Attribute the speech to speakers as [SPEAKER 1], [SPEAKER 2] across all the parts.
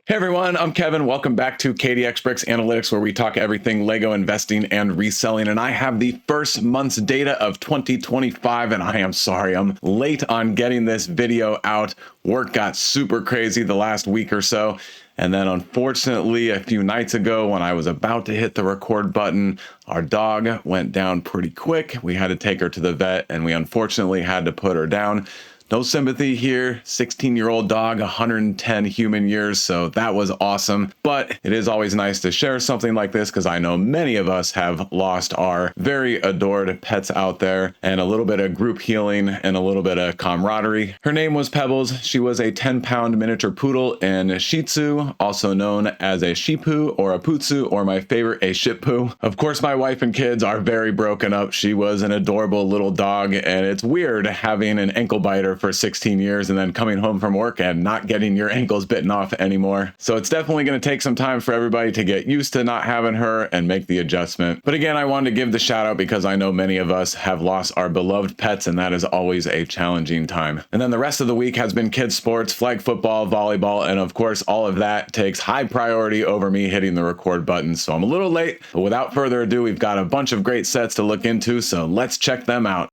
[SPEAKER 1] Hey everyone, I'm Kevin. Welcome back to KDX Bricks Analytics, where we talk everything Lego investing and reselling. And I have the first month's data of 2025, and I am sorry I'm late on getting this video out. Work got super crazy the last week or so. And then unfortunately, a few nights ago, when I was about to hit the record button, our dog went down pretty quick. We had to take her to the vet, and we unfortunately had to put her down. No sympathy here, 16-year-old dog, 110 human years, so that was awesome. But it is always nice to share something like this because I know many of us have lost our very adored pets out there, and a little bit of group healing and a little bit of camaraderie. Her name was Pebbles. She was a 10-pound miniature poodle in Shih Tzu, also known as a Shih-Poo or a Putsu, or my favorite, a Shih-Poo. Of course, my wife and kids are very broken up. She was an adorable little dog, and it's weird having an ankle biter for 16 years and then coming home from work and not getting your ankles bitten off anymore. So it's definitely going to take some time for everybody to get used to not having her and make the adjustment. But again, I wanted to give the shout out because I know many of us have lost our beloved pets, and that is always a challenging time. And then the rest of the week has been kids sports, flag football, volleyball, and of course all of that takes high priority over me hitting the record button. So I'm a little late, but without further ado, we've got a bunch of great sets to look into, so let's check them out.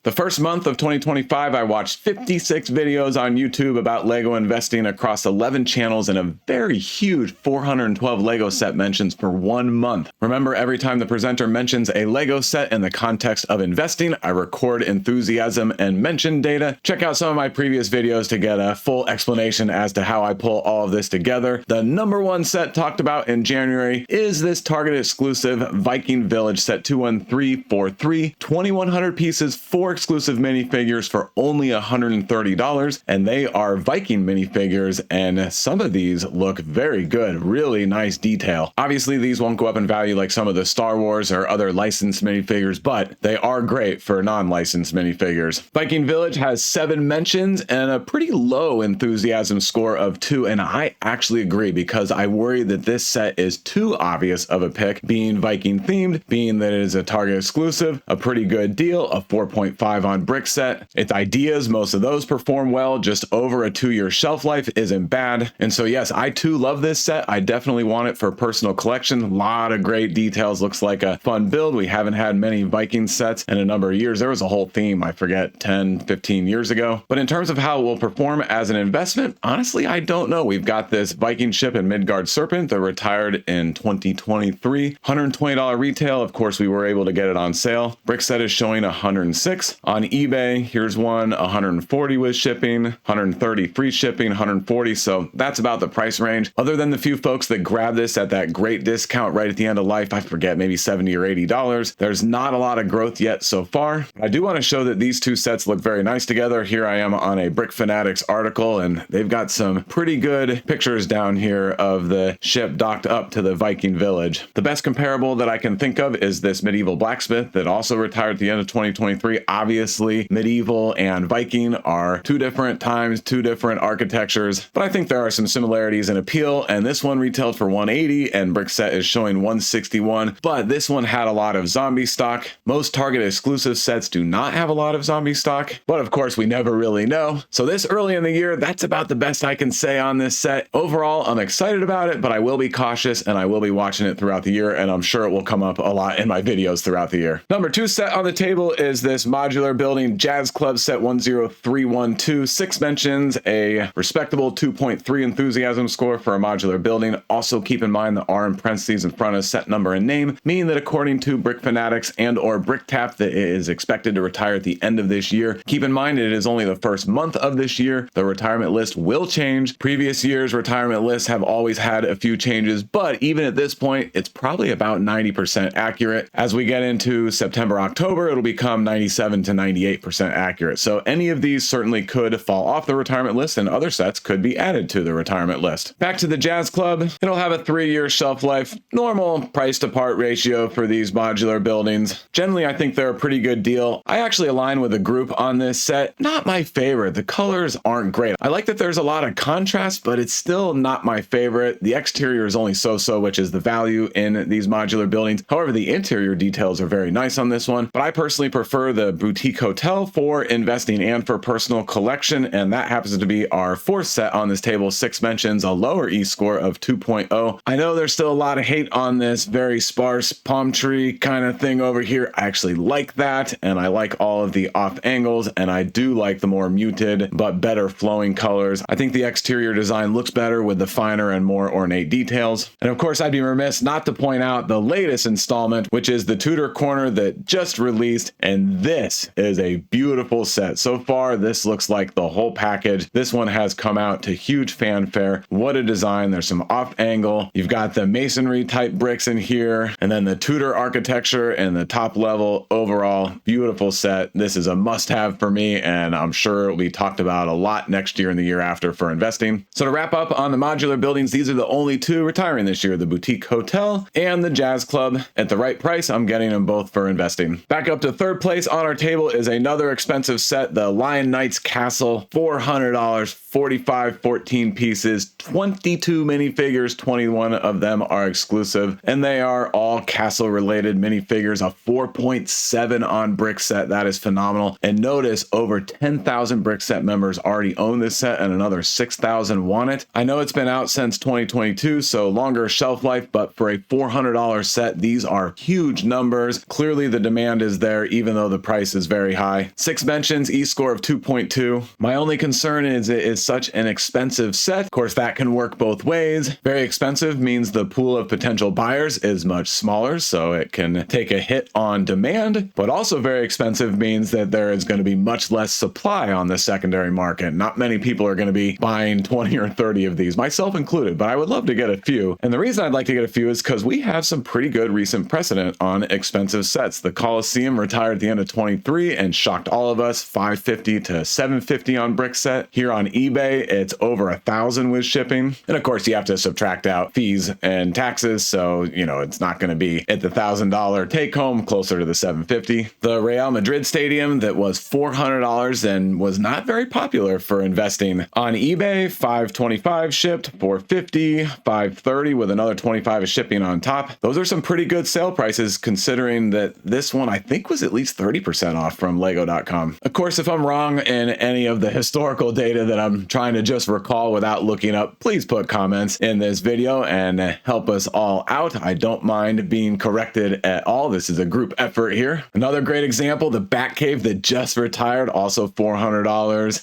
[SPEAKER 1] The first month of 2025, I watched 56 videos on YouTube about Lego investing across 11 channels and a very huge 412 Lego set mentions for 1 month. Remember, every time the presenter mentions a Lego set in the context of investing, I record enthusiasm and mention data. Check out some of my previous videos to get a full explanation as to how I pull all of this together. The number one set talked about in January is this Target exclusive Viking Village set 21343, 2,100 pieces, 4 exclusive minifigures for only $130, and they are Viking minifigures, and some of these look very good, really nice detail. Obviously, these won't go up in value like some of the Star Wars or other licensed minifigures, but they are great for non-licensed minifigures. Viking Village has 7 mentions and a pretty low enthusiasm score of 2, and I actually agree because I worry that this set is too obvious of a pick, being Viking themed, being that it is a Target exclusive, a pretty good deal, a 4.5 on brick set. Its ideas, most of those perform well, just over a 2-year shelf life isn't bad. And so yes, I too love this set. I definitely want it for personal collection. A lot of great details, looks like a fun build. We haven't had many Viking sets in a number of years. There was a whole theme, I forget, 10, 15 years ago. But in terms of how it will perform as an investment, honestly, I don't know. We've got this Viking ship and Midgard Serpent that retired in 2023. $120 retail. Of course, we were able to get it on sale. Brick set is showing 106. On eBay, here's one, 140 with shipping, 130 free shipping, 140. So that's about the price range. Other than the few folks that grab this at that great discount right at the end of life, I forget, maybe $70 or $80. There's not a lot of growth yet so far. I do want to show that these two sets look very nice together. Here I am on a Brick Fanatics article, and they've got some pretty good pictures down here of the ship docked up to the Viking Village. The best comparable that I can think of is this medieval blacksmith that also retired at the end of 2023. Obviously, medieval and Viking are 2 different times, 2 different architectures, but I think there are some similarities in appeal, and this one retailed for $180 and brick set is showing $161, but this one had a lot of zombie stock. Most Target exclusive sets do not have a lot of zombie stock, but of course we never really know. So this early in the year, that's about the best I can say on this set. Overall, I'm excited about it, but I will be cautious and I will be watching it throughout the year, and I'm sure it will come up a lot in my videos throughout the year. Number 2 set on the table is this Modular building Jazz Club set 10312, 6 mentions, a respectable 2.3 enthusiasm score for a modular building. Also keep in mind the R in parentheses in front of set number and name, meaning that according to Brick Fanatics and or Brick Tap, that it is expected to retire at the end of this year. Keep in mind it is only the first month of this year. The retirement list will change. Previous years' retirement lists have always had a few changes, but even at this point, it's probably about 90% accurate. As we get into September, October, it'll become 97 to 98% accurate. So any of these certainly could fall off the retirement list, and other sets could be added to the retirement list. Back to the Jazz Club, it'll have a 3-year shelf life, normal price to part ratio for these modular buildings. Generally, I think they're a pretty good deal. I actually align with a group on this set. Not my favorite. The colors aren't great. I like that there's a lot of contrast, but it's still not my favorite. The exterior is only so-so, which is the value in these modular buildings. However, the interior details are very nice on this one, but I personally prefer the boutique hotel for investing and for personal collection, and that happens to be our fourth set on this table. 6 mentions, a lower E-score of 2.0. I know there's still a lot of hate on this very sparse palm tree kind of thing over here. I actually like that, and I like all of the off angles, and I do like the more muted but better flowing colors. I think the exterior design looks better with the finer and more ornate details. And of course, I'd be remiss not to point out the latest installment, which is the Tudor corner that just released, and this is a beautiful set. So far, this looks like the whole package. This one has come out to huge fanfare. What a design. There's some off angle. You've got the masonry type bricks in here, and then the Tudor architecture and the top level. Overall, beautiful set. This is a must-have for me, and I'm sure it'll be talked about a lot next year and the year after for investing. So to wrap up on the modular buildings, these are the only 2 retiring this year, the boutique hotel and the jazz club. At the right price, I'm getting them both for investing. Back up to third place on our table is another expensive set, the Lion Knights Castle, $400, 45 14 pieces, 22 minifigures, 21 of them are exclusive, and they are all castle related minifigures. A 4.7 on Brickset, that is phenomenal. And notice over 10,000 Brickset members already own this set, and another 6,000 want it. I know it's been out since 2022, so longer shelf life, but for a $400 set, these are huge numbers. Clearly the demand is there, even though the price is very high. 6 mentions, E-score of 2.2. My only concern is it is such an expensive set. Of course, that can work both ways. Very expensive means the pool of potential buyers is much smaller, so it can take a hit on demand, but also very expensive means that there is going to be much less supply on the secondary market. Not many people are going to be buying 20 or 30 of these, myself included, but I would love to get a few. And the reason I'd like to get a few is because we have some pretty good recent precedent on expensive sets. The Coliseum retired at the end of 23 and shocked all of us, $550 to $750 on Brickset. Here on eBay, it's over $1,000 with shipping. And of course, you have to subtract out fees and taxes, so it's not going to be at the $1,000 take home, closer to the $750. The Real Madrid Stadium that was $400 and was not very popular for investing on eBay, $525 shipped, $450, $530 with another $25 of shipping on top. Those are some pretty good sale prices considering that this one I think was at least 30% off from lego.com. Of course, if I'm wrong in any of the historical data that I'm trying to just recall without looking up, please put comments in this video and help us all out. I don't mind being corrected at all. This is a group effort here. Another great example, the Batcave that just retired, also $400.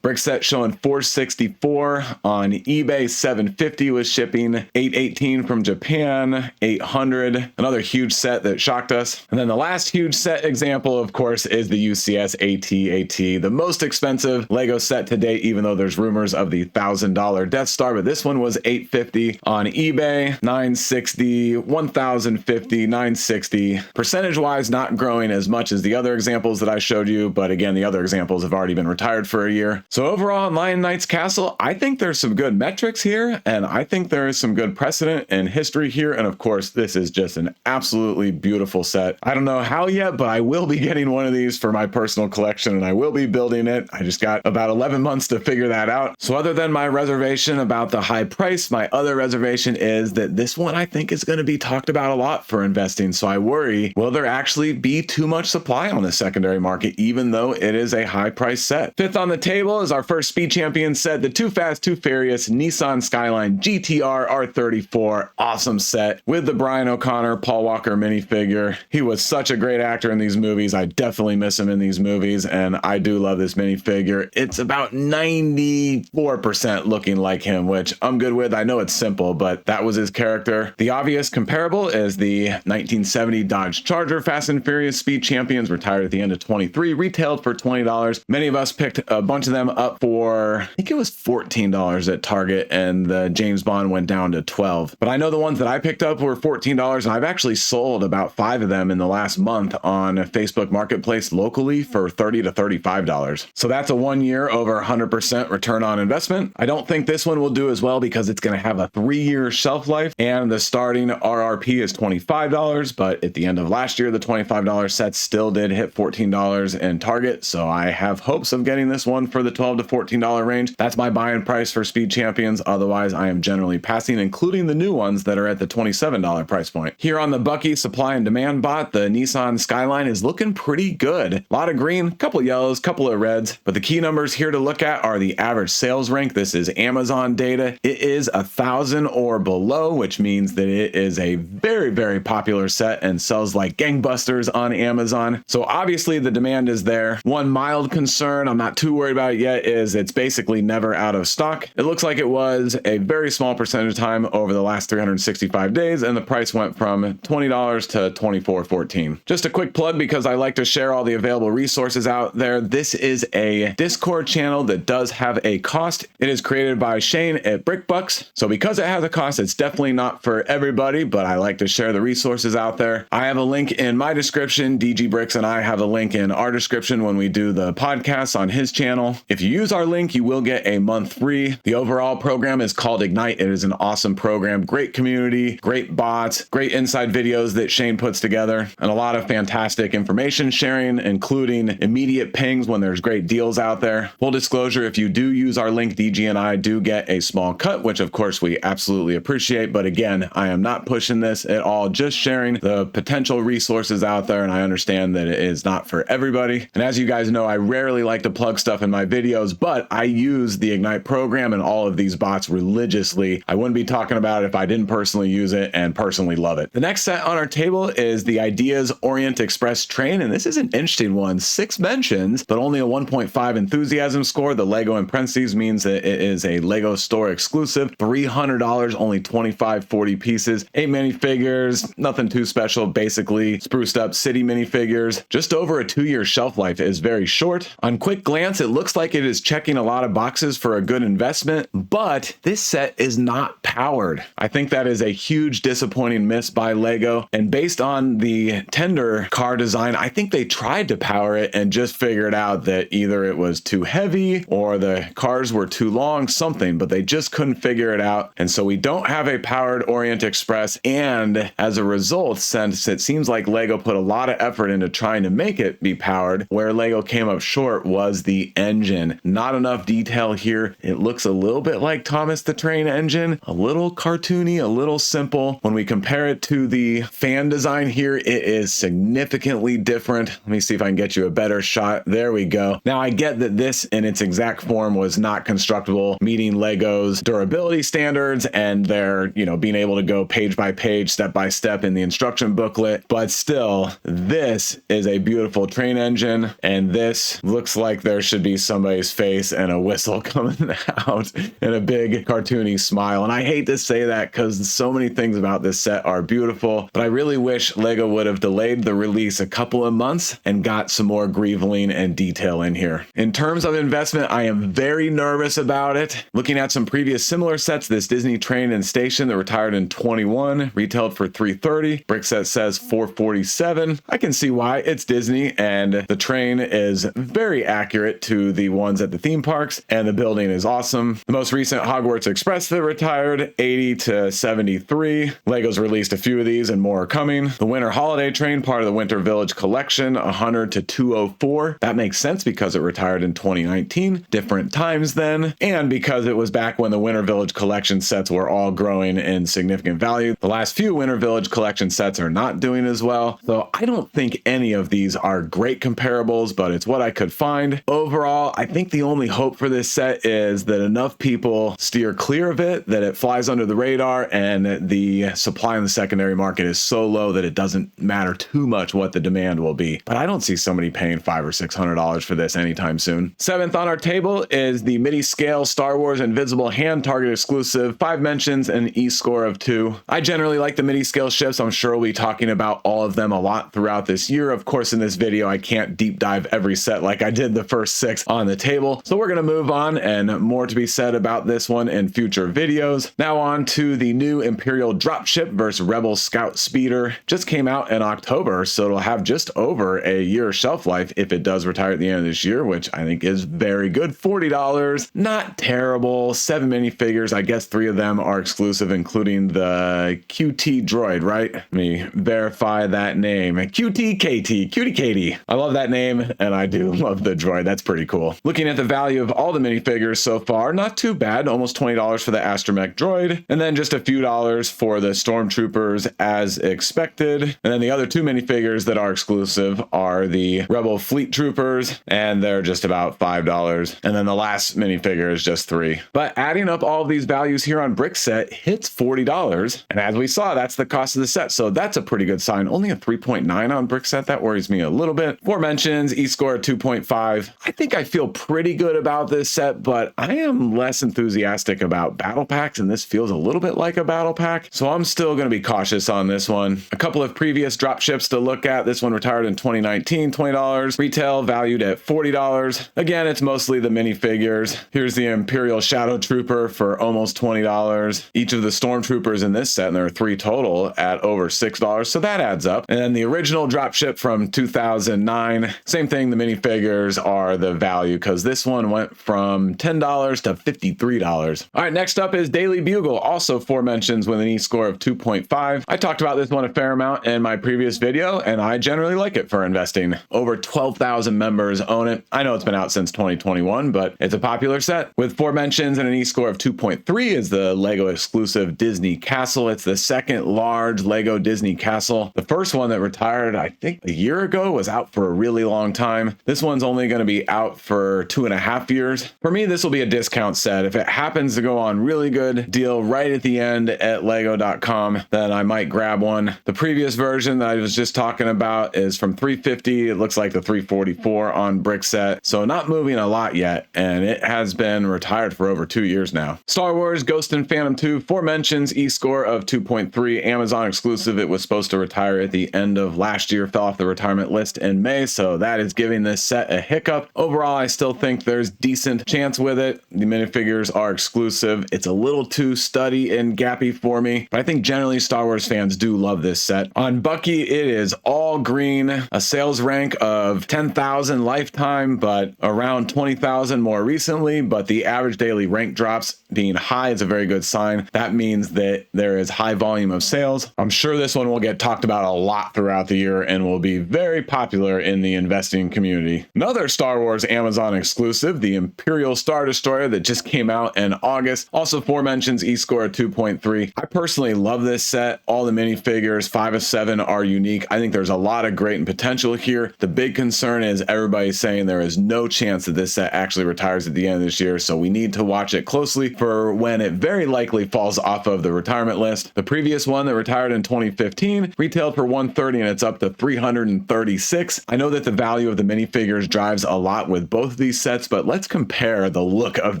[SPEAKER 1] Brickset showing $464 on eBay, $750 with shipping, $818 from Japan, $800. Another huge set that shocked us. And then the last huge set example, of course, is the UCS AT-AT, the most expensive Lego set to date, even though there's rumors of the $1,000 Death Star, but this one was $850 on eBay, $960, $1,050, $960. Percentage-wise, not growing as much as the other examples that I showed you, but again, the other examples have already been retired for a year. So overall, on Lion Knights Castle, I think there's some good metrics here, and I think there is some good precedent and history here, and of course, this is just an absolutely beautiful set. I don't know how yet, but I will be getting one of these for my personal collection, and I will be building it. I just got about 11 months to figure that out. So other than my reservation about the high price, my other reservation is that this one I think is going to be talked about a lot for investing. So I worry, will there actually be too much supply on the secondary market, even though it is a high price set? Fifth on the table is our first Speed Champion set, the Too Fast, Too Furious Nissan Skyline GTR R34. Awesome set with the Brian O'Connor, Paul Walker minifigure. He was such a great actor in these movies. I definitely miss him in these movies, and I do love this minifigure. It's about 94% looking like him, which I'm good with. I know it's simple, but that was his character. The obvious comparable is the 1970 Dodge Charger Fast and Furious Speed Champions, retired at the end of 23, retailed for $20. Many of us picked a bunch of them up for, I think it was $14 at Target, and the James Bond went down to $12. But I know the ones that I picked up were $14, and I've actually sold about 5 of them in the last month on Facebook Marketplace locally for $30 to $35. So that's a 1 year over 100% return on investment. I don't think this one will do as well because it's going to have a 3-year shelf life, and the starting RRP is $25, but at the end of last year, the $25 set still did hit $14 in Target, so I have hopes of getting this one for the $12 to $14 range. That's my buy-in price for Speed Champions. Otherwise, I am generally passing, including the new ones that are at the $27 price point. Here on the Bucky supply and demand bot, the Nissan Skyline is looking pretty good. good. A lot of green, couple yellows, couple of reds, but the key numbers here to look at are the average sales rank. This is Amazon data. It is 1,000 or below, which means that it is a very, very popular set and sells like gangbusters on Amazon. So obviously the demand is there. One mild concern, I'm not too worried about it yet, is it's basically never out of stock. It looks like it was a very small percentage of time over the last 365 days, and the price went from $20 to $24.14. Just a quick plug because I like to share all the available resources out there. This is a Discord channel that does have a cost. It is created by Shane at BrickBucks. So because it has a cost, it's definitely not for everybody, but I like to share the resources out there. I have a link in my description. DG Bricks and I have a link in our description when we do the podcast on his channel. If you use our link, you will get a month free. The overall program is called Ignite. It is an awesome program, great community, great bots, great inside videos that Shane puts together, and a lot of fantastic information sharing, including immediate pings when there's great deals out there. Full disclosure, if you do use our link, DG and I do get a small cut, which of course we absolutely appreciate. But again, I am not pushing this at all, just sharing the potential resources out there. And I understand that it is not for everybody. And as you guys know, I rarely like to plug stuff in my videos, but I use the Ignite program and all of these bots religiously. I wouldn't be talking about it if I didn't personally use it and personally love it. The next set on our table is the Ideas Orient Express train. And this is an interesting one. 6 mentions, but only a 1.5 enthusiasm score. The Lego in parentheses means that it is a Lego store exclusive. $300, only 25-40 pieces. 8 minifigures, nothing too special. Basically spruced up city minifigures. Just over a 2-year shelf life. Is very short. On quick glance, it looks like it is checking a lot of boxes for a good investment, but this set is not powered. I think that is a huge disappointing miss by Lego. And based on the tender car design, I think they tried to power it and just figured out that either it was too heavy or the cars were too long, something, but they just couldn't figure it out. And so we don't have a powered Orient Express. And as a result, since it seems like Lego put a lot of effort into trying to make it be powered, where Lego came up short was the engine. Not enough detail here. It looks a little bit like Thomas the Train engine, a little cartoony, a little simple. When we compare it to the fan design here, it is significantly different. Let me see if I can get you a better shot. There we go. Now I get that this in its exact form was not constructible, meeting Lego's durability standards and their, being able to go page by page, step by step in the instruction booklet. But still, this is a beautiful train engine, and this looks like there should be somebody's face and a whistle coming out and a big cartoony smile. And I hate to say that because so many things about this set are beautiful, but I really wish Lego would have delayed the release a couple of months and got some more greeveling and detail in here. In terms of investment, I am very nervous about it. Looking at some previous similar sets, this Disney train and station that retired in 21, retailed for $330. Brickset says $447. I can see why. It's Disney, and the train is very accurate to the ones at the theme parks, and the building is awesome. The most recent Hogwarts Express that retired, 80 to 73. Lego's released a few of these and more are coming. The Winter Holiday Train, part of the Winter Village collection, 100 to 204. That makes sense because it retired in 2019, different times then, and because it was back when the Winter Village collection sets were all growing in significant value. The last few Winter Village collection sets are not doing as well, so I don't think any of these are great comparables, but it's what I could find. Overall, I think the only hope for this set is that enough people steer clear of it, that it flies under the radar, and the supply in the secondary market is so low that it doesn't matter too much what the demand will be. But I don't see somebody paying $500 or $600 for this anytime soon. 7th on our table is the MIDI scale Star Wars Invisible Hand Target exclusive, 5 mentions and an E-score of 2. I generally like the MIDI scale ships. I'm sure we'll be talking about all of them a lot throughout this year. Of course, in this video, I can't deep dive every set like I did the first 6 on the table. So we're going to move on, and more to be said about this one in future videos. Now on to the new Imperial Dropship versus Rebel Scout Speeder. Just came out in October, so it'll have just over a year shelf life if it does retire at the end of this year, which I think is very good. $40, not terrible. 7 minifigures. I guess 3 of them are exclusive, including the QT droid, right? Let me verify that name. QT KT, Cutie Katie. I love that name, and I do love the droid. That's pretty cool. Looking at the value of all the minifigures so far, not too bad. Almost $20 for the Astromech droid, and then just a few dollars for the Stormtroopers as expected. And then the other 2 minifigures that are exclusive are are the Rebel Fleet Troopers, and they're just about $5. And then the last minifigure is just $3. But adding up all of these values here on Brickset hits $40. And as we saw, that's the cost of the set. So that's a pretty good sign. Only a 3.9 on Brickset. That worries me a little bit. Aforementions, E-score 2.5. I think I feel pretty good about this set, but I am less enthusiastic about battle packs, and this feels a little bit like a battle pack. So I'm still going to be cautious on this one. A couple of previous drop ships to look at. This one retired in 2019, $20. Retail valued at $40. Again, it's mostly the minifigures. Here's the Imperial Shadow Trooper for almost $20. Each of the Stormtroopers in this set, and there are 3 total, at over $6. So that adds up. And then the original drop ship from 2009, same thing. The minifigures are the value because this one went from $10 to $53. All right, next up is Daily Bugle, also aforementions with an E-score of 2.5. I talked about this one a fair amount in my previous video, and I generally like it for investing. Over 12,000 members own it. I know it's been out since 2021, but it's a popular set. With aforementions and an E-score of 2.3 is the Lego exclusive Disney Castle. It's the second large Lego Disney Castle. The first one that retired, I think a year ago, was out for a really long time. This one's only going to be out for 2.5 years. For me, this will be a discount set. If it happens to go on really good deal right at the end at lego.com, then I might grab one. The previous version that I was just talking about is from $350. It looks like the $344 on Brickset. So not moving a lot yet, and it has been retired for over 2 years now. Star Wars Ghost and Phantom 2, aforementions, E-score of 2.3, Amazon exclusive. It was supposed to retire at the end of last year, fell off the retirement list in May, so that is giving this set a hiccup. Overall, I still think there's decent chance with it. The minifigures are exclusive. It's a little too studdy and gappy for me, but I think generally Star Wars fans do love this set. On Bucky, it is all green, a sales rank of 10,000 lifetime, but around 20,000 more recently, but the average daily rank drops being high is a very good sign. That means that there is high volume of sales. I'm sure this one will get talked about a lot throughout the year and will be very popular in the investing community. Another Star Wars Amazon exclusive, the Imperial Star Destroyer that just came out in August. Also aforementions, E-score at 2.3. I personally love this set. All the minifigures, 5 of 7, are unique. I think there's a lot of great potential here. The big concern is everybody's saying there is no chance that this set actually retires at the end of this year, so we need to watch it closely for when it very likely falls off of the retirement list. The previous one that retired in 2015 retailed for $130, and it's up to $336. I know that the value of the minifigures drives a lot with both of these sets, but let's compare the look of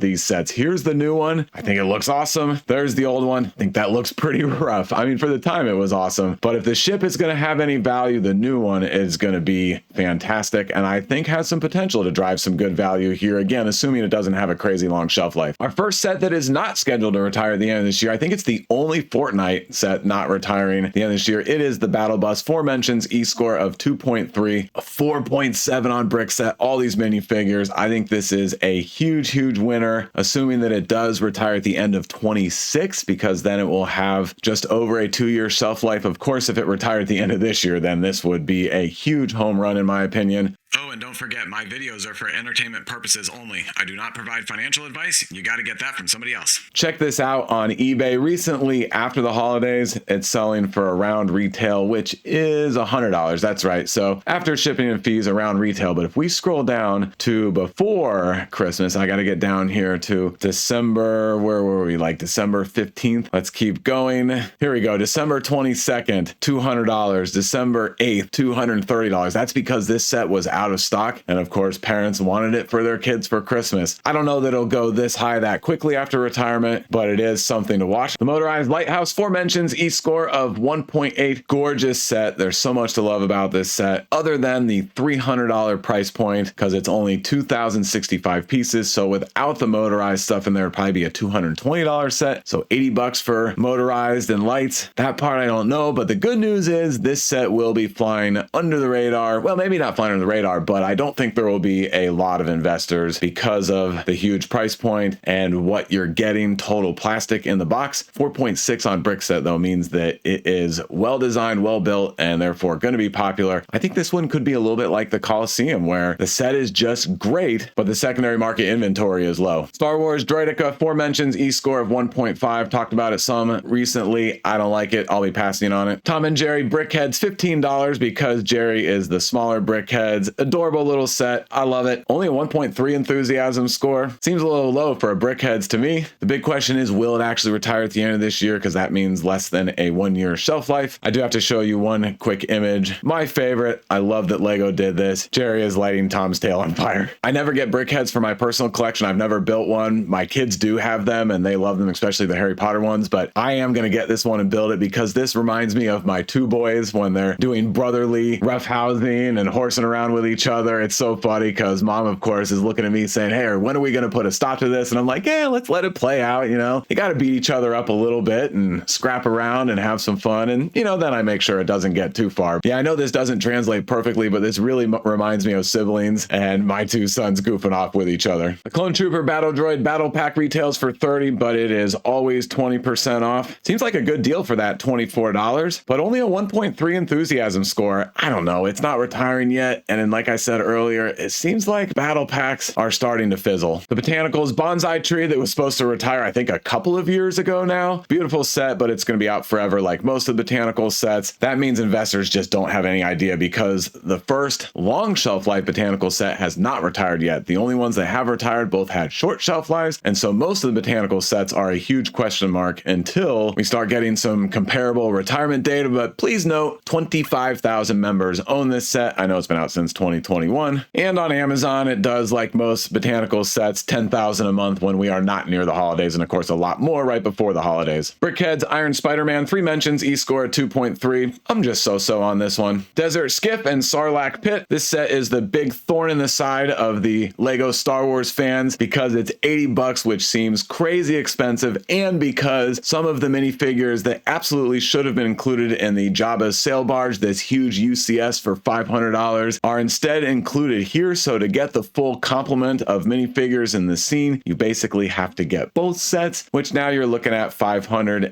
[SPEAKER 1] these sets. Here's the new one. I think it looks awesome. There's the old one. I think that looks pretty rough. I mean, for the time it was awesome, but if the ship is going to have any value, the new one is going to be fantastic, and I think has some potential to drive some good value here, again, assuming it doesn't have a crazy long shelf life. Our first set that is not scheduled to retire at the end of this year, I think it's the only Fortnite set not retiring at the end of this year. It is the Battle Bus, aforementions, E-score of 2.3, a 4.7 on Brickset, all these minifigures. I think this is a huge winner, assuming that it does retire at the end of 26, because then it will have just over a 2-year shelf life. Of course, if it retired at the end of this year, then this would be a huge home run in my opinion. Oh, and don't forget, my videos are for entertainment purposes only. I do not provide financial advice. You got to get that from somebody else. Check this out on eBay. Recently, after the holidays, it's selling for around retail, which is $100. That's right. So after shipping and fees, around retail. But if we scroll down to before Christmas, I got to get down here to December. Where were we? Like December 15th. Let's keep going. Here we go. December 22nd, $200. December 8th, $230. That's because this set was out of stock, and of course parents wanted it for their kids for Christmas. I don't know that it'll go this high that quickly after retirement, but it is something to watch. The motorized lighthouse, aforementions, E-score of 1.8. Gorgeous set. There's so much to love about this set, other than the $300 price point, because it's only 2,065 pieces. So without the motorized stuff in there, it'd probably be a $220 set. So $80 for motorized and lights. That part I don't know, but the good news is this set will be flying under the radar. Well, maybe not flying under the radar, far, but I don't think there will be a lot of investors because of the huge price point and what you're getting total plastic in the box. 4.6 on brick set though means that it is well designed, well built, and therefore going to be popular. I think this one could be a little bit like the Coliseum, where the set is just great, but the secondary market inventory is low. Star Wars Droideka, 4 mentions, E-score of 1.5. Talked about it some recently. I don't like it. I'll be passing on it. Tom and Jerry Brickheads, $15 because Jerry is the smaller Brickheads. Adorable little set. I love it. Only a 1.3 enthusiasm score. Seems a little low for a Brickheads to me. The big question is, will it actually retire at the end of this year? Because that means less than a 1-year shelf life. I do have to show you one quick image. My favorite. I love that Lego did this. Jerry is lighting Tom's tail on fire. I never get Brickheads for my personal collection. I've never built one. My kids do have them and they love them, especially the Harry Potter ones, but I am going to get this one and build it because this reminds me of my 2 boys when they're doing brotherly roughhousing and horsing around with each other. It's so funny because mom, of course, is looking at me saying, hey, when are we going to put a stop to this? And I'm like, yeah, let's let it play out. You know, you got to beat each other up a little bit and scrap around and have some fun. And, you know, then I make sure it doesn't get too far. Yeah, I know this doesn't translate perfectly, but this really reminds me of siblings and my 2 sons goofing off with each other. The Clone Trooper Battle Droid Battle Pack retails for $30, but it is always 20% off. Seems like a good deal for that $24, but only a 1.3 enthusiasm score. I don't know. It's not retiring yet. And then, like I said earlier, it seems like battle packs are starting to fizzle. The Botanicals Bonsai Tree that was supposed to retire, I think, a couple of years ago now. Beautiful set, but it's going to be out forever like most of the botanical sets. That means investors just don't have any idea because the first long shelf life botanical set has not retired yet. The only ones that have retired both had short shelf lives, and so most of the botanical sets are a huge question mark until we start getting some comparable retirement data. But please note, 25,000 members own this set. I know it's been out since 2021, and on Amazon it does, like most botanical sets, 10,000 a month when we are not near the holidays, and of course a lot more right before the holidays. Brickheads Iron Spider-Man, 3 mentions, E-score at 2.3. I'm just so-so on this one. Desert Skiff and Sarlacc Pit. This set is the big thorn in the side of the Lego Star Wars fans because it's $80, which seems crazy expensive, and because some of the minifigures that absolutely should have been included in the Jabba's sail barge, this huge UCS for $500, are instead included here. So to get the full complement of minifigures in the scene, you basically have to get both sets, which now you're looking at $580.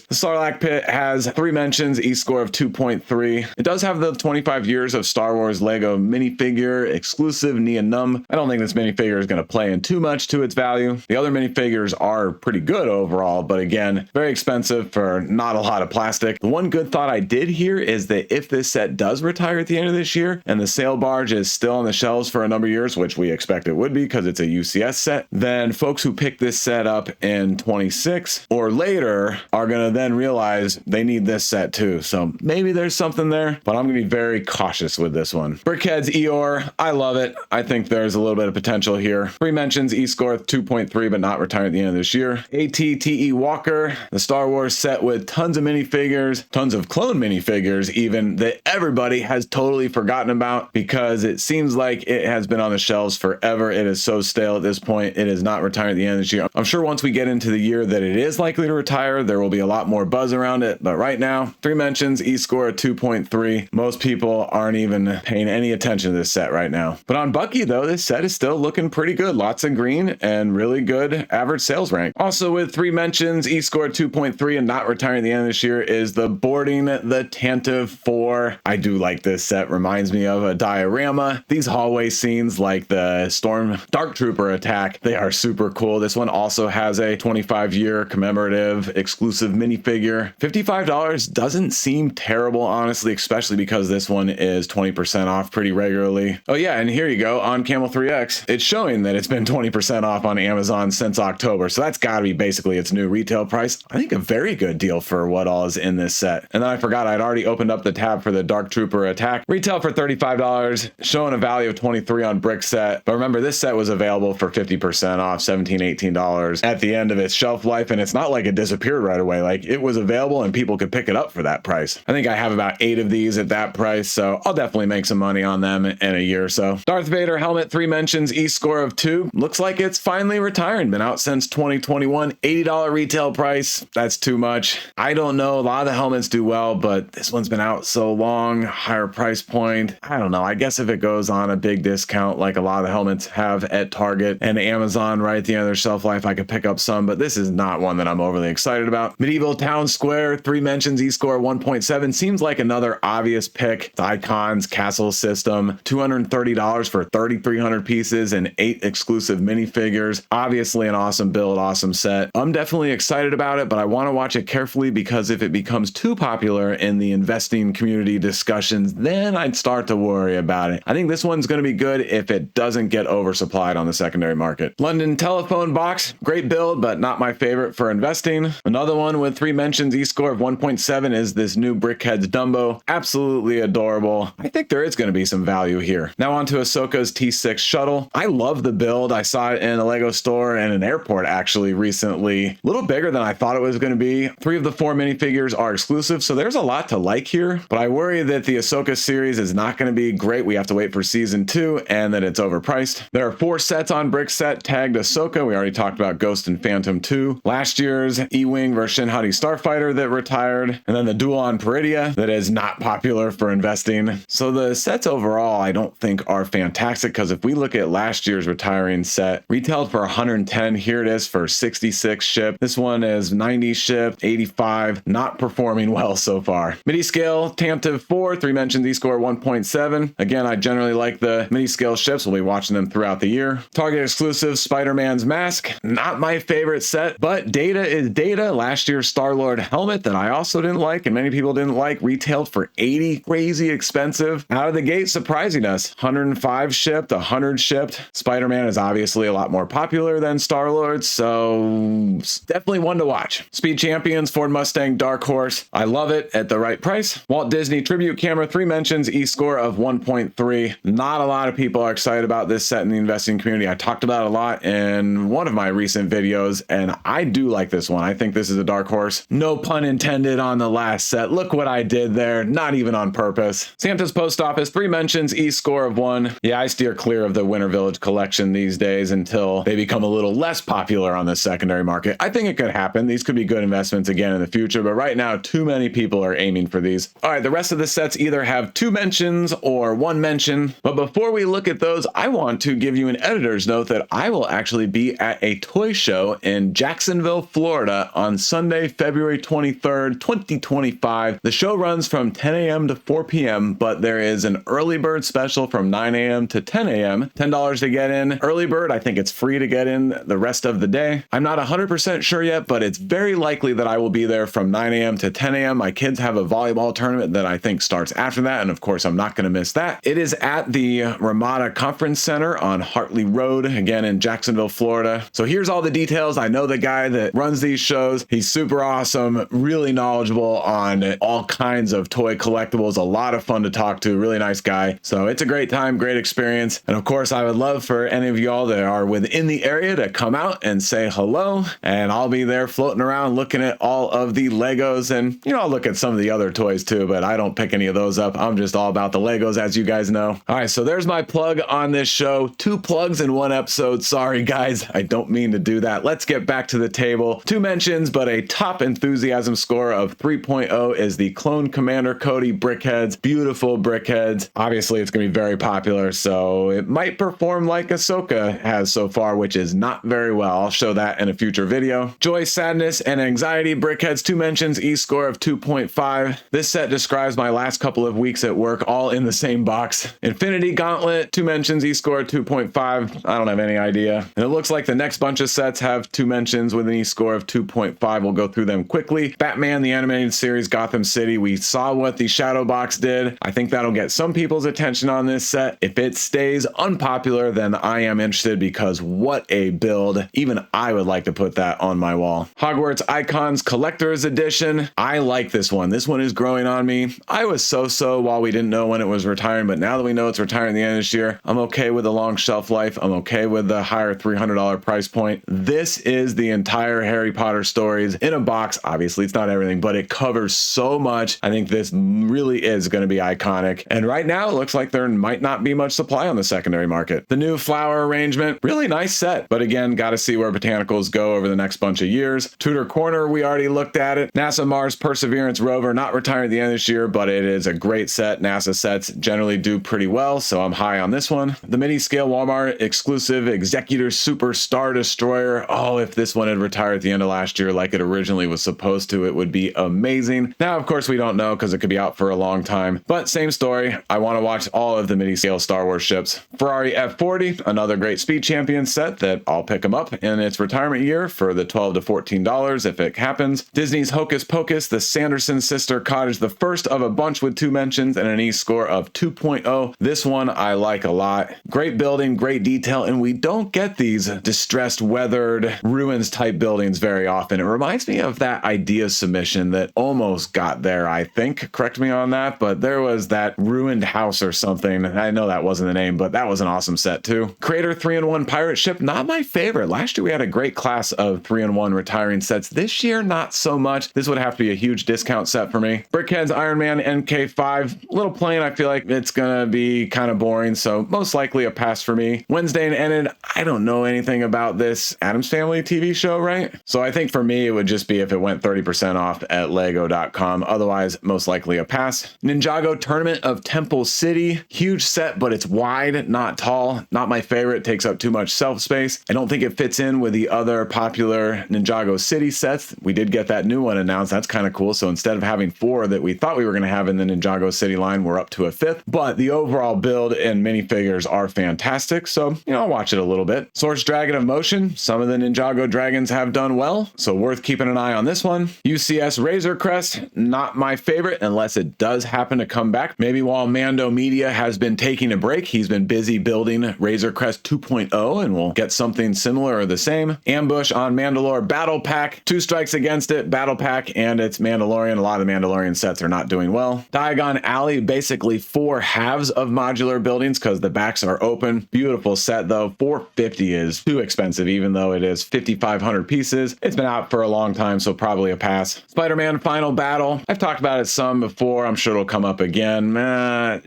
[SPEAKER 1] The Sarlacc Pit has 3 mentions, E-score of 2.3. It does have the 25 years of Star Wars Lego minifigure exclusive Nia Num. I don't think this minifigure is going to play in too much to its value. The other minifigures are pretty good overall, but again, very expensive for not a lot of plastic. The one good thought I did hear is that if this set does retire at the end of this year and the sail barge is still on the shelves for a number of years, which we expect it would be because it's a UCS set, then folks who pick this set up in 26 or later are going to then realize they need this set too. So maybe there's something there, but I'm going to be very cautious with this one. Brickheads Eeyore, I love it. I think there's a little bit of potential here. 3 mentions, E-score 2.3, but not retiring at the end of this year. ATTE Walker, the Star Wars set with tons of minifigures, tons of clone minifigures even, that everybody has totally forgotten about because it seems like it has been on the shelves forever. It is so stale at this point. It is not retiring at the end of this year. I'm sure once we get into the year that it is likely to retire, there will be a lot more buzz around it. But right now, 3 mentions, E-score 2.3. Most people aren't even paying any attention to this set right now. But on Bucky though, this set is still looking pretty good. Lots of green and really good average sales rank. Also with 3 mentions, E-score 2.3 and not retiring at the end of this year is the Boarding the Tantive 4. I do like this set. Reminds me of a diorama. These hallway scenes like the Storm Dark Trooper attack, they are super cool. This one also has a 25-year commemorative exclusive minifigure. $55 doesn't seem terrible, honestly, especially because this one is 20% off pretty regularly. Oh yeah, and here you go on Camel 3X. It's showing that it's been 20% off on Amazon since October. So that's got to be basically its new retail price. I think a very good deal for what all is in this set. And then I forgot I'd already opened up the tab for the Dark Trooper attack. Retail for $35, showing a value of $23 on brick set. But remember, this set was available for 50% off, $17, $18 at the end of its shelf life. And it's not like it disappeared right away. Like, it was available and people could pick it up for that price. I think I have about 8 of these at that price, so I'll definitely make some money on them in a year or so. Darth Vader helmet, 3 mentions, E-score of 2. Looks like it's finally retiring. Been out since 2021. $80 retail price. That's too much. I don't know. A lot of the helmets do well, but this one's been out so long. Higher price point. I don't know. I guess if it goes on a big discount, like a lot of the helmets have at Target and Amazon right at the end of their shelf life, I could pick up some, but this is not one that I'm overly excited about. Medieval Town Square, 3 mentions, E-score 1.7. Seems like another obvious pick. It's Icon's Castle System, $230 for 3,300 pieces and 8 exclusive minifigures. Obviously an awesome build, awesome set. I'm definitely excited about it, but I want to watch it carefully because if it becomes too popular in the investing community discussions, then I'd start to worry about it. I think this one's going to be good if it doesn't get oversupplied on the secondary market. London Telephone Box, great build, but not my favorite for investing. Another one with 3 mentions, E-score of 1.7 is this new Brickhead's Dumbo. Absolutely adorable. I think there is going to be some value here. Now on to Ahsoka's T6 shuttle. I love the build. I saw it in a Lego store and an airport actually recently. A little bigger than I thought it was going to be. 3 of the 4 minifigures are exclusive, so there's a lot to like here, but I worry that the Ahsoka series is not going to be great. We have to wait for season 2 and that it's overpriced. There are 4 sets on Brickset tagged Ahsoka. We already talked about Ghost and Phantom 2. Last year's E-Wing versus Shinhati Starfighter that retired, and then the duel on Peridia that is not popular for investing. So the sets overall I don't think are fantastic, because if we look at last year's retiring set, retailed for 110, here it is for 66 shipped. This one is 90 shipped, 85, not performing well so far. Midi scale, Tantive 4, 3 mentions, E-score 1.7. Again, I generally like the midi scale ships. We'll be watching them throughout the year. Target exclusive Spider-Man's mask, not my favorite set, but data is data. Last year's Star-Lord helmet that I also didn't like and many people didn't like, retailed for 80, crazy expensive. Out of the gate, surprising us. 105 shipped, 100 shipped. Spider-Man is obviously a lot more popular than Star-Lord, so definitely one to watch. Speed Champions, Ford Mustang Dark Horse. I love it at the right price. Walt Disney Tribute Camera, 3 mentions, E-score of 1.3. Not a lot of people are excited about this set in the investing community. I talked about it a lot in one of my recent videos, and I do like this one. I think this is a dark horse. No pun intended on the last set. Look what I did there. Not even on purpose. Santa's Post Office, 3 mentions, E-score of 1. Yeah, I steer clear of the Winter Village collection these days until they become a little less popular on the secondary market. I think it could happen. These could be good investments again in the future, but right now, too many people are aiming for these. All right, the rest of the sets either have 2 mentions or 1 mention, but before we look at those, I want to give you an editor's note that I will actually be at a toy show in Jacksonville, Florida on Sunday, February 23rd, 2025. The show runs from 10 a.m. to 4 p.m., but there is an early bird special from 9 a.m. to 10 a.m. $10 to get in. Early bird, I think it's free to get in the rest of the day. I'm not 100% sure yet, but it's very likely that I will be there from 9 a.m. to 10 a.m. My kids have a volleyball tournament that I think starts after that, and of course I'm not going to miss that. It is at the Ramada Conference Center on Hartley Road, again in Jacksonville, Florida. So here's all the details. I know the guy that runs these shows. He's super awesome, really knowledgeable on all kinds of toy collectibles, a lot of fun to talk to, really nice guy. So it's a great time, great experience. And of course, I would love for any of y'all that are within the area to come out and say hello. And I'll be there floating around looking at all of the Legos, and I'll look at some of the other toys too, but I don't pick any of those up. I'm just all about the Legos, as you guys know. All right, so there's my plug on this show. 2 plugs in 1 episode. Sorry guys, I don't mean to do that. Let's get back to the table. 2 mentions, but a top enthusiasm score of 3.0 is the Clone Commander Cody Brickheads. Beautiful Brickheads. Obviously, it's going to be very popular, so it might perform like Ahsoka has so far, which is not very well. I'll show that in a future video. Joy, Sadness, and Anxiety Brickheads, 2 mentions, E-score of 2.5. This set describes my last couple of weeks at work, all in the same box. Infinity Gauntlet, 2 mentions, E-score 2.5. I don't have any idea. And it looks like the next bunch of sets have 2 mentions with an E-score of 2.5. We'll go through them quickly. Batman, the animated series, Gotham City. We saw what the Shadow Box did. I think that'll get some people's attention on this set. If it stays unpopular, then I am interested, because what a build. Even I would like to put that on my wall. Hogwarts Icons Collector's Edition. I like this one. This one is growing on me. I was so-so while we didn't know when it was retiring, but now that we know it's retiring at the end of this year, I'm okay with the long shelf life. I'm okay with the higher $300 price point. This is the entire Harry Potter stories in a box. Obviously, it's not everything, but it covers so much. I think this really is going to be iconic. And right now, it looks like there might not be much supply on the secondary market. The new flower arrangement, really nice set. But again, got to see where botanicals go over the next bunch of years. Tudor Corner, we already looked at it. NASA Mars Perseverance rover, not retiring at the end of this year, but it is a great set. NASA said sets generally do pretty well, so I'm high on this one. The mini scale Walmart exclusive Executor Super Star Destroyer. Oh, if this one had retired at the end of last year like it originally was supposed to, it would be amazing. Now, of course, we don't know because it could be out for a long time, but same story. I want to watch all of the mini scale Star Wars ships. Ferrari F40, another great Speed Champion set that I'll pick them up in its retirement year for the $12 to $14 if it happens. Disney's Hocus Pocus, the Sanderson Sister Cottage, the first of a bunch with 2 mentions and an E score of 2.0. This one I like a lot. Great building, great detail, and we don't get these distressed, weathered, ruins type buildings very often. It reminds me of that idea submission that almost got there, I think. Correct me on that, but there was that ruined house or something. I know that wasn't the name, but that was an awesome set too. Crater 3-in-1 pirate ship, not my favorite. Last year we had a great class of 3-in-1 retiring sets. This year, not so much. This would have to be a huge discount set for me. Brickhead's Iron Man MK5, a little plain. I feel like it's gonna be kind of boring, so most likely a pass for me. Wednesday and Enid, I don't know anything about this Addams Family TV show, right? So I think for me, it would just be if it went 30% off at lego.com. Otherwise, most likely a pass. Ninjago Tournament of Temple City, huge set, but it's wide, not tall. Not my favorite, takes up too much shelf space. I don't think it fits in with the other popular Ninjago City sets. We did get that new one announced. That's kind of cool. So instead of having 4 that we thought we were going to have in the Ninjago City line, we're up to a 5th. But the overall build and minifigures are fantastic. So, I'll watch it a little bit. Source Dragon of Motion. Some of the Ninjago dragons have done well, so worth keeping an eye on this one. UCS Razor Crest, not my favorite unless it does happen to come back. Maybe while Mando Media has been taking a break, he's been busy building Razor Crest 2.0 and we'll get something similar or the same. Ambush on Mandalore Battle Pack, 2 strikes against it, Battle Pack, and it's Mandalorian. A lot of the Mandalorian sets are not doing well. Diagon Alley, basically 4 halves of modular buildings because the backs are open. Beautiful set though. $450 is too expensive even though it is 5,500 pieces. It's been out for a long time, so probably a pass. Spider-Man Final Battle. I've talked about it some before. I'm sure it'll come up again.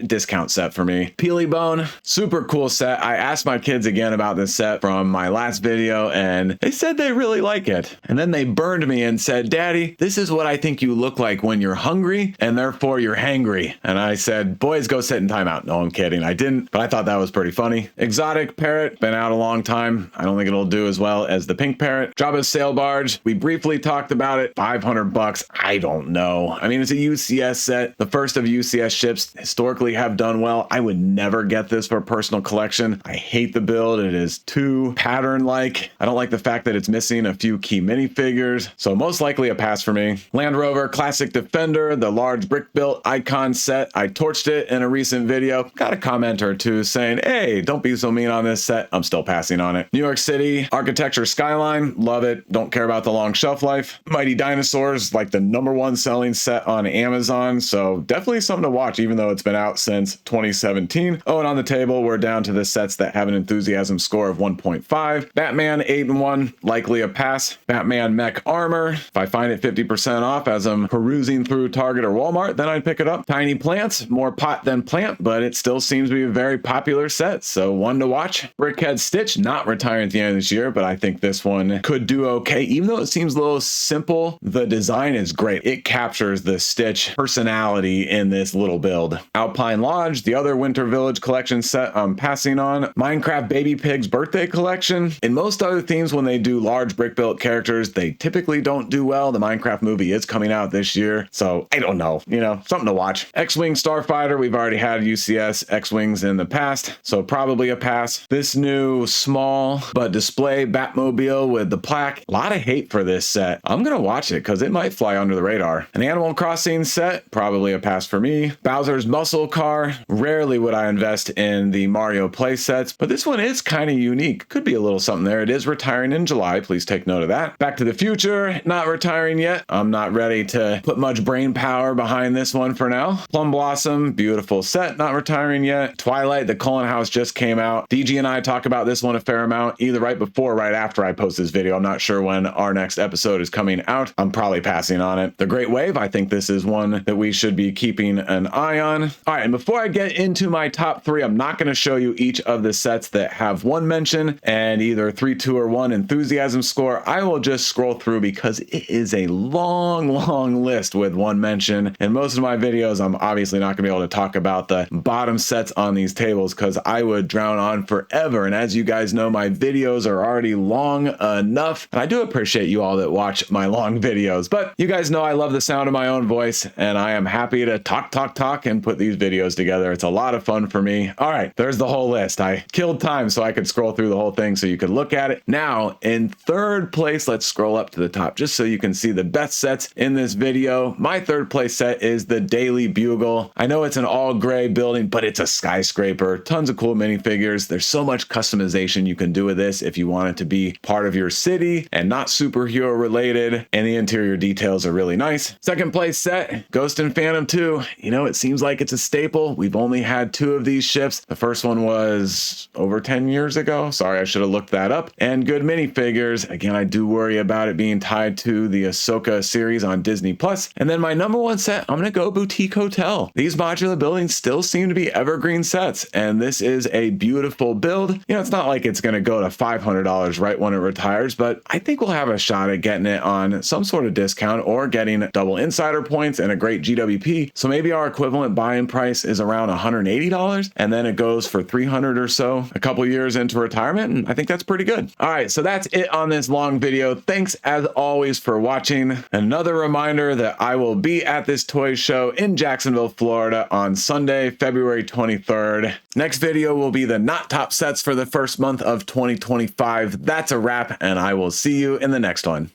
[SPEAKER 1] Discount set for me. Peely Bone, super cool set. I asked my kids again about this set from my last video and they said they really like it. And then they burned me and said, Daddy, this is what I think you look like when you're hungry and therefore you're hangry. And I said, boys, go sit in timeout. No, I'm kidding. I didn't, but I thought that was pretty funny. Exotic Parrot, been out a long time. I don't think it'll do as well as the Pink Parrot. Jabba's Sail Barge, we briefly talked about it. $500. I don't know. I mean, it's a UCS set. The first of UCS ships historically have done well. I would never get this for a personal collection. I hate the build. It is too pattern-like. I don't like the fact that it's missing a few key minifigures. So most likely a pass for me. Land Rover Classic Defender, the large brick-built icon set. I torched it in a recent video. Got a comment or two saying, hey, don't be so mean on this set. I'm still passing on it. New York City Architecture Skyline. Love it. Don't care about the long shelf life. Mighty Dinosaurs, like the #1 selling set on Amazon. So definitely something to watch, even though it's been out since 2017. Oh, and on the table, we're down to the sets that have an enthusiasm score of 1.5. Batman 8-in-1, likely a pass. Batman Mech Armor. If I find it 50% off as I'm perusing through Target or Walmart, then I'd pick it up. Tiny Plants, more pot than plant, but it still seems to be a very popular set, so one to watch. Brickhead Stitch, not retiring at the end of this year, but I think this one could do okay. Even though it seems a little simple, the design is great. It captures the Stitch personality in this little build. Alpine Lodge, the other Winter Village collection set I'm passing on. Minecraft Baby Pig's birthday collection. In most other themes, when they do large brick built characters, they typically don't do well. The Minecraft movie is coming out this year, so I don't know, something to watch. X-Wing Starfighter, we've already had UCS X-Wings in the past, so probably a pass. This new small but display Batmobile with the plaque. A lot of hate for this set. I'm gonna watch it because it might fly under the radar. An Animal Crossing set, probably a pass for me. Bowser's Muscle Car. Rarely would I invest in the Mario play sets, but this one is kind of unique. Could be a little something there. It is retiring in July. Please take note of that. Back to the Future, not retiring yet. I'm not ready to put much brain power behind this one for now. Plum Blossom, beautiful set, not retiring yet. Twilight, the Cullen House just came out. DG and I talk about this one a fair amount, either right before or right after I post this video. I'm not sure when our next episode is coming out. I'm probably passing on it. The Great Wave, I think this is one that we should be keeping an eye on. All right, and before I get into my top 3, I'm not going to show you each of the sets that have 1 mention and either 3, 2, or 1 enthusiasm score. I will just scroll through because it is a long list with 1 mention. In most of my videos, I'm obviously not going to be able to talk about the bottom sets on these tables because I would drown on forever. And as you guys know, my videos are already long enough. And I do appreciate you all that watch my long videos, but you guys know I love the sound of my own voice and I am happy to talk and put these videos together. It's a lot of fun for me. All right, there's the whole list. I killed time so I could scroll through the whole thing so you could look at it. Now, in third place, let's scroll up to the top just so you can see the best sets in this video. My third place set is the Daily Bugle. I know it's an all gray building, but it's a skyscraper. Tons of cool minifigures. There's so much customization you can do with this if you want it to be part of your city and not superhero related. And the interior details are really nice. Second place set, Ghost and Phantom 2. You know, it seems like it's a staple. We've only had 2 of these ships. The first one was over 10 years ago. Sorry, I should have looked that up. And good minifigures. Again, I do worry about it being tied to the Ahsoka series on Disney+. And then my number one set, I'm gonna go Boutique Hotel. These modular buildings still seem to be evergreen sets, and this is a beautiful build. You know, it's not like it's gonna go to $500 right when it retires, but I think we'll have a shot at getting it on some sort of discount or getting double insider points and a great GWP. So maybe our equivalent buy-in price is around $180, and then it goes for $300 or so a couple years into retirement, and I think that's pretty good. All right, so that's it on this long video. Thanks as always for watching. Another reminder that I will be at this toy show in Jacksonville, Florida on Sunday, February 23rd. Next video will be the not top sets for the first month of 2025. That's a wrap, and I will see you in the next one.